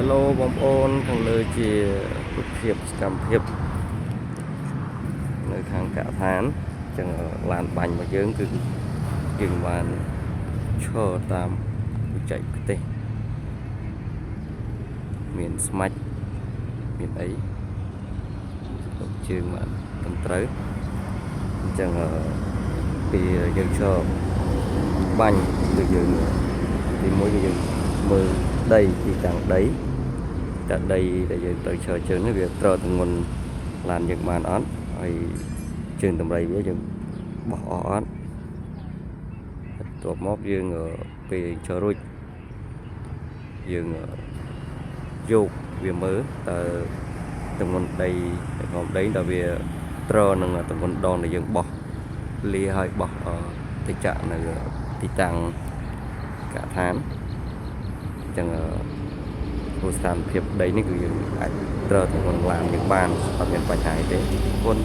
Hello បងប្អូនខាងលើជារូបភាពសកម្មភាពនៅខាងកឋានចឹងឡានបាញ់របស់យើងគឺយើងបានឈរតាមបច្ចេកទេសមានស្មាច់មានអីជើងបានត្រឹមត្រូវអញ្ចឹងពីយើងឈរបាញ់គឺយើងទីមួយគឺយើងមើលដីទីតាំងដីតែដីដែលយើងត្រូវឈរជើងនេះវាត្រូវទម្ងន់ឡានយើងបានអត់ហើយជើងតម្រៃវាយើងបោះអស់អត់បន្ទាប់មកយើងពេលឈររួចយើងយកវាមើលតើទម្ងន់ដីក្នុងដីតើវាត្រូវនឹងទម្ងន់ដងដែលយើងបោះលាហើយបោះទៅចាក់នៅទីតាំងកឋានអញ្ចឹងព្រោះស្ថានភាពដីនេះគឺយើងអាចត្រូវទម្ងន់ឡានយើងបានអត់មានបញ្ហាទេអរគុណ